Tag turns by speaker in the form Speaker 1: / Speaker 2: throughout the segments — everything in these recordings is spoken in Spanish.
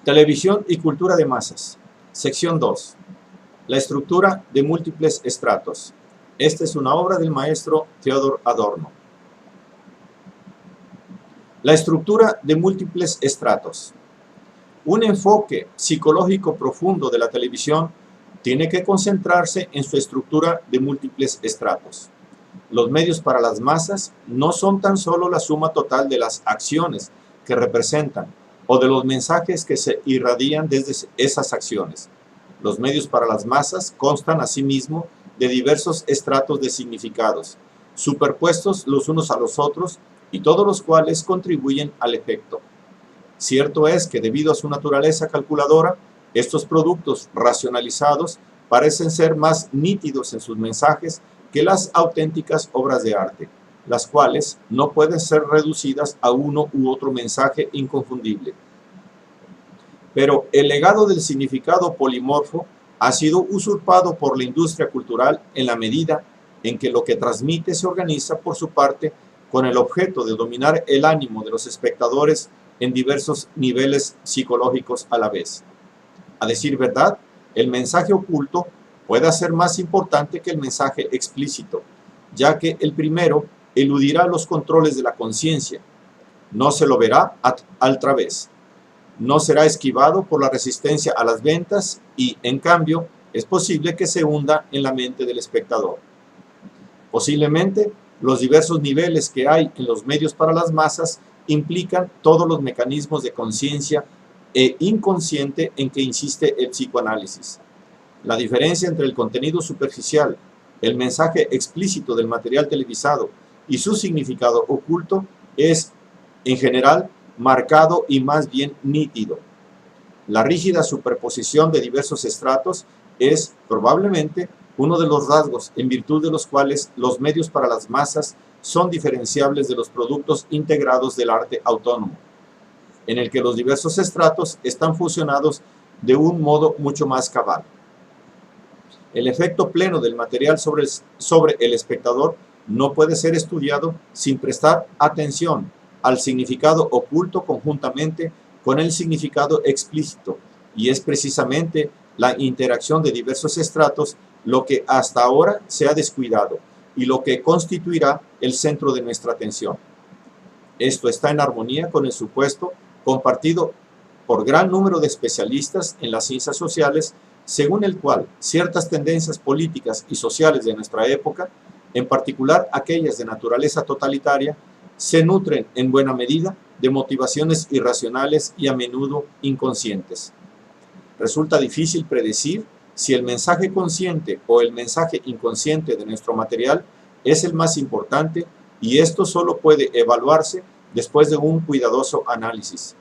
Speaker 1: Televisión y cultura de masas. Sección 2. La estructura de múltiples estratos. Esta es una obra del maestro Theodor Adorno. La estructura de múltiples estratos. Un enfoque psicológico profundo de la televisión tiene que concentrarse en su estructura de múltiples estratos. Los medios para las masas no son tan solo la suma total de las acciones que representan o de los mensajes que se irradian desde esas acciones. Los medios para las masas constan asimismo de diversos estratos de significados, superpuestos los unos a los otros y todos los cuales contribuyen al efecto. Cierto es que debido a su naturaleza calculadora, estos productos racionalizados parecen ser más nítidos en sus mensajes que las auténticas obras de arte, las cuales no pueden ser reducidas a uno u otro mensaje inconfundible. Pero el legado del significado polimorfo ha sido usurpado por la industria cultural en la medida en que lo que transmite se organiza por su parte con el objeto de dominar el ánimo de los espectadores en diversos niveles psicológicos a la vez. A decir verdad, el mensaje oculto puede ser más importante que el mensaje explícito, ya que el primero eludirá los controles de la conciencia, no se lo verá al través, no será esquivado por la resistencia a las ventas y, en cambio, es posible que se hunda en la mente del espectador. Posiblemente, los diversos niveles que hay en los medios para las masas implican todos los mecanismos de conciencia e inconsciente en que insiste el psicoanálisis. La diferencia entre el contenido superficial, el mensaje explícito del material televisado y su significado oculto es, en general, marcado y más bien nítido. La rígida superposición de diversos estratos es, probablemente, uno de los rasgos en virtud de los cuales los medios para las masas son diferenciables de los productos integrados del arte autónomo, en el que los diversos estratos están fusionados de un modo mucho más cabal. El efecto pleno del material sobre el espectador no puede ser estudiado sin prestar atención al significado oculto conjuntamente con el significado explícito, y es precisamente la interacción de diversos estratos lo que hasta ahora se ha descuidado y lo que constituirá el centro de nuestra atención. Esto está en armonía con el supuesto compartido por gran número de especialistas en las ciencias sociales, según el cual ciertas tendencias políticas y sociales de nuestra época, en particular aquellas de naturaleza totalitaria, se nutren en buena medida de motivaciones irracionales y a menudo inconscientes. Resulta difícil predecir si el mensaje consciente o el mensaje inconsciente de nuestro material es el más importante, y esto solo puede evaluarse después de un cuidadoso análisis.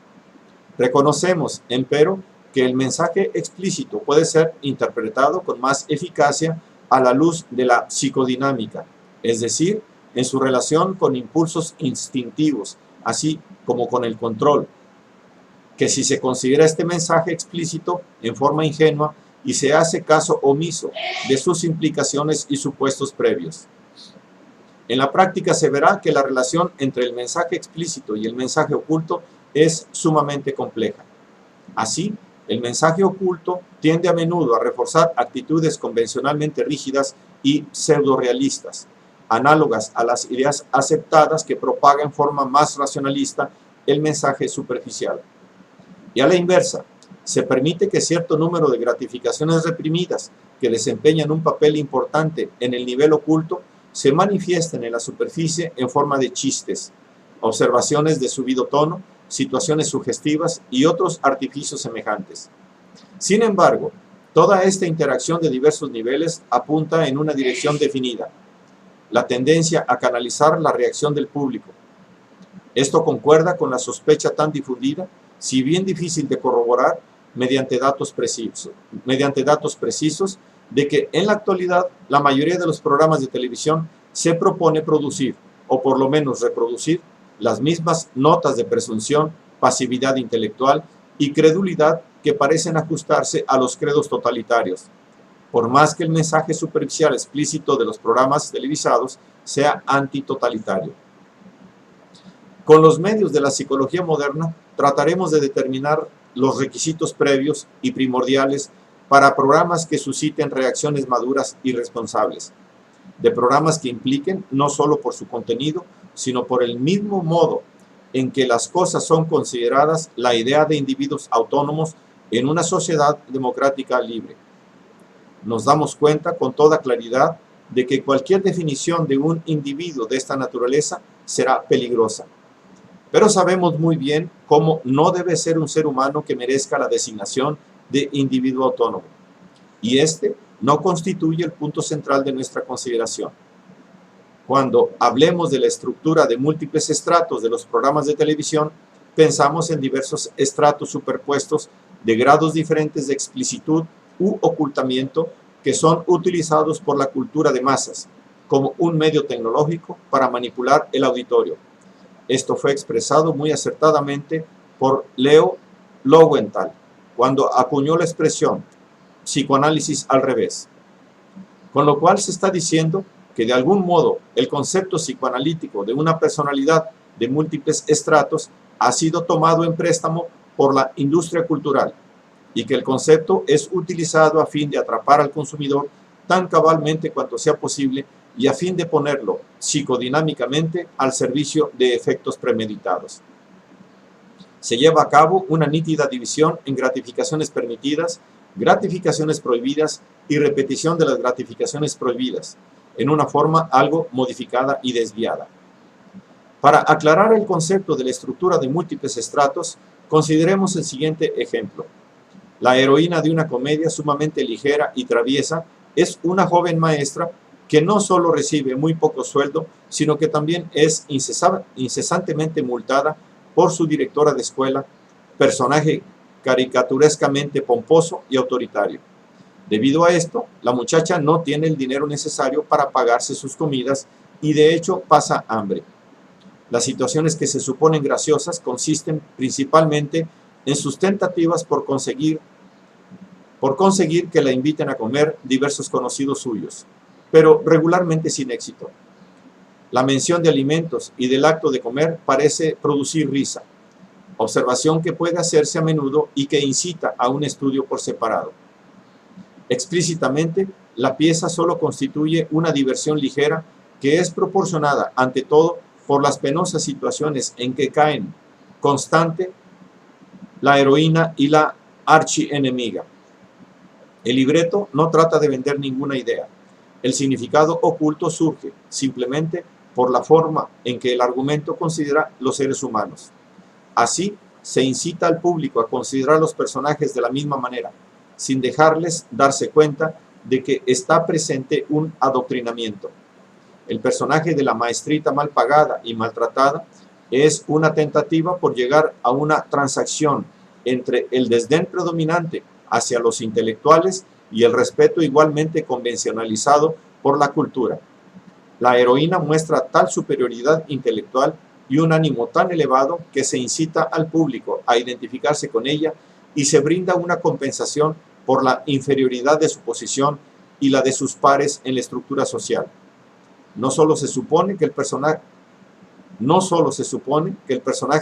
Speaker 1: Reconocemos, empero, que el mensaje explícito puede ser interpretado con más eficacia a la luz de la psicodinámica, es decir, en su relación con impulsos instintivos, así como con el control, que si se considera este mensaje explícito en forma ingenua y se hace caso omiso de sus implicaciones y supuestos previos. En la práctica se verá que la relación entre el mensaje explícito y el mensaje oculto es sumamente compleja. Así, el mensaje oculto tiende a menudo a reforzar actitudes convencionalmente rígidas y pseudo-realistas, análogas a las ideas aceptadas que propaga en forma más racionalista el mensaje superficial. Y a la inversa, se permite que cierto número de gratificaciones reprimidas que desempeñan un papel importante en el nivel oculto se manifiesten en la superficie en forma de chistes, observaciones de subido tono, situaciones sugestivas y otros artificios semejantes. Sin embargo, toda esta interacción de diversos niveles apunta en una dirección definida: la tendencia a canalizar la reacción del público. Esto concuerda con la sospecha tan difundida, si bien difícil de corroborar mediante datos precisos, de que en la actualidad la mayoría de los programas de televisión se propone producir, o por lo menos reproducir, las mismas notas de presunción, pasividad intelectual y credulidad que parecen ajustarse a los credos totalitarios, por más que el mensaje superficial explícito de los programas televisados sea antitotalitario. Con los medios de la psicología moderna trataremos de determinar los requisitos previos y primordiales para programas que susciten reacciones maduras y responsables, de programas que impliquen, no solo por su contenido, sino por el mismo modo en que las cosas son consideradas, la idea de individuos autónomos en una sociedad democrática libre. Nos damos cuenta con toda claridad de que cualquier definición de un individuo de esta naturaleza será peligrosa. Pero sabemos muy bien cómo no debe ser un ser humano que merezca la designación de individuo autónomo. Y este no constituye el punto central de nuestra consideración. Cuando hablemos de la estructura de múltiples estratos de los programas de televisión, pensamos en diversos estratos superpuestos de grados diferentes de explicitud u ocultamiento que son utilizados por la cultura de masas como un medio tecnológico para manipular el auditorio. Esto fue expresado muy acertadamente por Leo Lowenthal cuando acuñó la expresión psicoanálisis al revés. Con lo cual se está diciendo que de algún modo el concepto psicoanalítico de una personalidad de múltiples estratos ha sido tomado en préstamo por la industria cultural y que el concepto es utilizado a fin de atrapar al consumidor tan cabalmente cuanto sea posible y a fin de ponerlo psicodinámicamente al servicio de efectos premeditados. Se lleva a cabo una nítida división en gratificaciones permitidas, gratificaciones prohibidas y repetición de las gratificaciones prohibidas, en una forma algo modificada y desviada. Para aclarar el concepto de la estructura de múltiples estratos, consideremos el siguiente ejemplo. La heroína de una comedia sumamente ligera y traviesa es una joven maestra que no solo recibe muy poco sueldo, sino que también es incesantemente multada por su directora de escuela, personaje caricaturescamente pomposo y autoritario. Debido a esto, la muchacha no tiene el dinero necesario para pagarse sus comidas y de hecho pasa hambre. Las situaciones que se suponen graciosas consisten principalmente en sus tentativas por conseguir que la inviten a comer diversos conocidos suyos, pero regularmente sin éxito. La mención de alimentos y del acto de comer parece producir risa, observación que puede hacerse a menudo y que incita a un estudio por separado. Explícitamente, la pieza solo constituye una diversión ligera que es proporcionada, ante todo, por las penosas situaciones en que caen constante la heroína y la archienemiga. El libreto no trata de vender ninguna idea. El significado oculto surge simplemente por la forma en que el argumento considera los seres humanos. Así, se incita al público a considerar los personajes de la misma manera, sin dejarles darse cuenta de que está presente un adoctrinamiento. El personaje de la maestrita mal pagada y maltratada es una tentativa por llegar a una transacción entre el desdén predominante hacia los intelectuales y el respeto igualmente convencionalizado por la cultura. La heroína muestra tal superioridad intelectual y un ánimo tan elevado que se incita al público a identificarse con ella y se brinda una compensación por la inferioridad de su posición y la de sus pares en la estructura social. No solo se supone que el personaje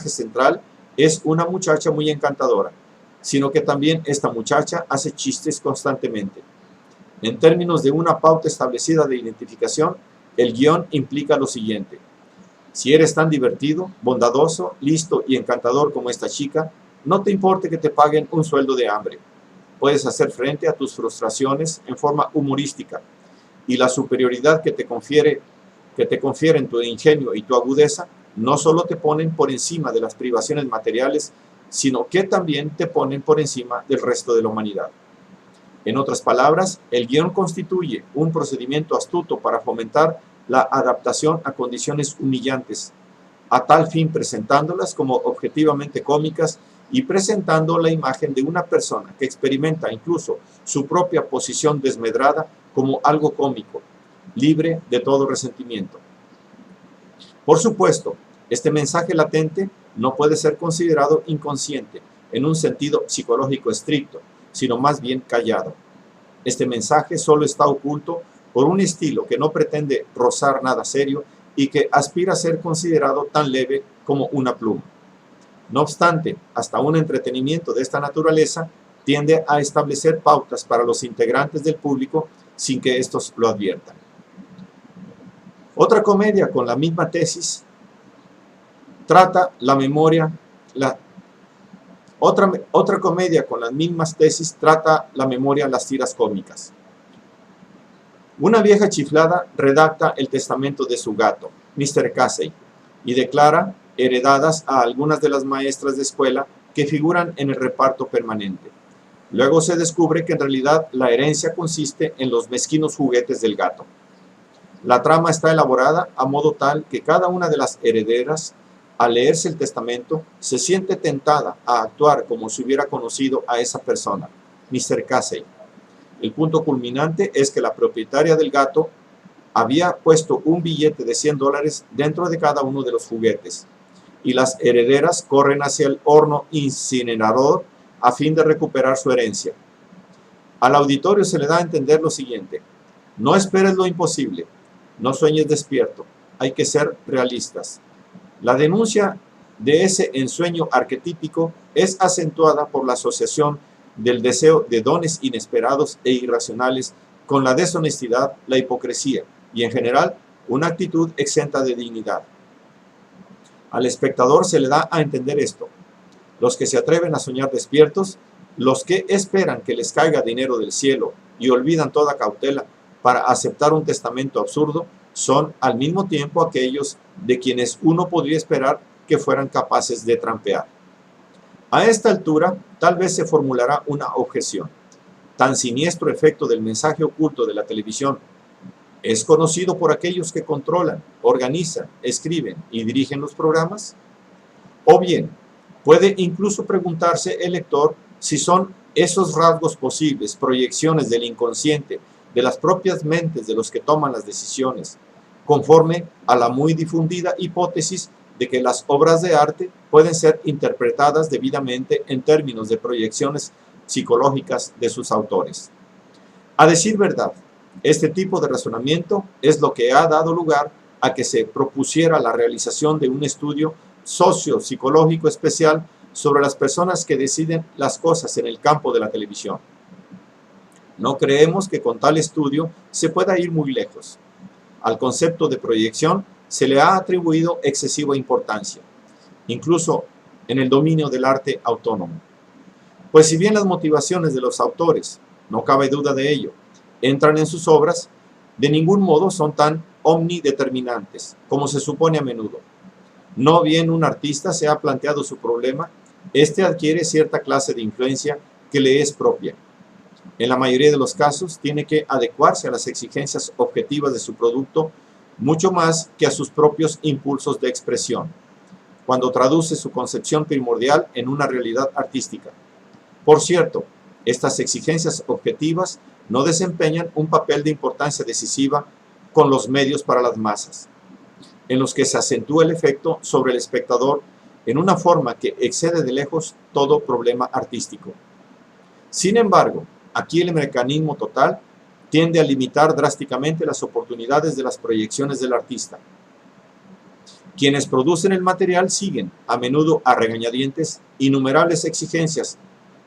Speaker 1: central es una muchacha muy encantadora, sino que también esta muchacha hace chistes constantemente. En términos de una pauta establecida de identificación, el guión implica lo siguiente. Si eres tan divertido, bondadoso, listo y encantador como esta chica, no te importe que te paguen un sueldo de hambre. Puedes hacer frente a tus frustraciones en forma humorística, y la superioridad que te confieren tu ingenio y tu agudeza no solo te ponen por encima de las privaciones materiales, sino que también te ponen por encima del resto de la humanidad. En otras palabras, el guión constituye un procedimiento astuto para fomentar la adaptación a condiciones humillantes, a tal fin presentándolas como objetivamente cómicas y presentando la imagen de una persona que experimenta incluso su propia posición desmedrada como algo cómico, libre de todo resentimiento. Por supuesto, este mensaje latente no puede ser considerado inconsciente en un sentido psicológico estricto, sino más bien callado. Este mensaje solo está oculto por un estilo que no pretende rozar nada serio y que aspira a ser considerado tan leve como una pluma. No obstante, hasta un entretenimiento de esta naturaleza tiende a establecer pautas para los integrantes del público sin que estos lo adviertan. Otra comedia con la misma tesis trata la memoria, otra comedia con las mismas tesis trata la memoria, las tiras cómicas. Una vieja chiflada redacta el testamento de su gato, Mr. Casey, y declara heredadas a algunas de las maestras de escuela que figuran en el reparto permanente. Luego se descubre que en realidad la herencia consiste en los mezquinos juguetes del gato. La trama está elaborada a modo tal que cada una de las herederas, al leerse el testamento, se siente tentada a actuar como si hubiera conocido a esa persona, Mr. Casey. El punto culminante es que la propietaria del gato había puesto un billete de $100 dentro de cada uno de los juguetes, y las herederas corren hacia el horno incinerador a fin de recuperar su herencia. Al auditorio se le da a entender lo siguiente: no esperes lo imposible, no sueñes despierto, hay que ser realistas. La denuncia de ese ensueño arquetípico es acentuada por la asociación del deseo de dones inesperados e irracionales con la deshonestidad, la hipocresía y, en general, una actitud exenta de dignidad. Al espectador se le da a entender esto: los que se atreven a soñar despiertos, los que esperan que les caiga dinero del cielo y olvidan toda cautela para aceptar un testamento absurdo, son al mismo tiempo aquellos de quienes uno podría esperar que fueran capaces de trampear. A esta altura, tal vez se formulará una objeción. Tan siniestro efecto del mensaje oculto de la televisión es conocido por aquellos que controlan, organizan, escriben y dirigen los programas. O bien, puede incluso preguntarse el lector si son esos rasgos posibles, proyecciones del inconsciente, de las propias mentes de los que toman las decisiones, conforme a la muy difundida hipótesis de que las obras de arte pueden ser interpretadas debidamente en términos de proyecciones psicológicas de sus autores. A decir verdad, este tipo de razonamiento es lo que ha dado lugar a que se propusiera la realización de un estudio socio-psicológico especial sobre las personas que deciden las cosas en el campo de la televisión. No creemos que con tal estudio se pueda ir muy lejos. Al concepto de proyección se le ha atribuido excesiva importancia, incluso en el dominio del arte autónomo. Pues si bien las motivaciones de los autores, no cabe duda de ello, entran en sus obras, de ningún modo son tan omnideterminantes como se supone a menudo. No bien un artista se ha planteado su problema, éste adquiere cierta clase de influencia que le es propia. En la mayoría de los casos tiene que adecuarse a las exigencias objetivas de su producto mucho más que a sus propios impulsos de expresión, cuando traduce su concepción primordial en una realidad artística. Por cierto, estas exigencias objetivas no desempeñan un papel de importancia decisiva con los medios para las masas, en los que se acentúa el efecto sobre el espectador en una forma que excede de lejos todo problema artístico. Sin embargo, aquí el mecanismo total tiende a limitar drásticamente las oportunidades de las proyecciones del artista. Quienes producen el material siguen, a menudo a regañadientes, innumerables exigencias,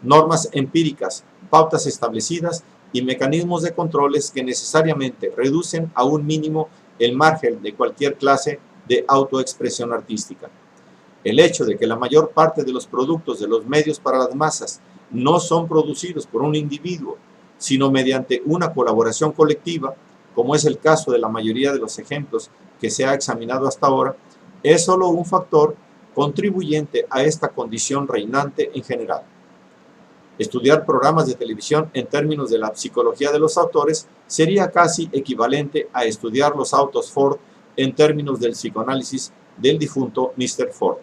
Speaker 1: normas empíricas, pautas establecidas y mecanismos de controles que necesariamente reducen a un mínimo el margen de cualquier clase de autoexpresión artística. El hecho de que la mayor parte de los productos de los medios para las masas no son producidos por un individuo, sino mediante una colaboración colectiva, como es el caso de la mayoría de los ejemplos que se ha examinado hasta ahora, es solo un factor contribuyente a esta condición reinante en general. Estudiar programas de televisión en términos de la psicología de los autores sería casi equivalente a estudiar los autos Ford en términos del psicoanálisis del difunto Mr. Ford.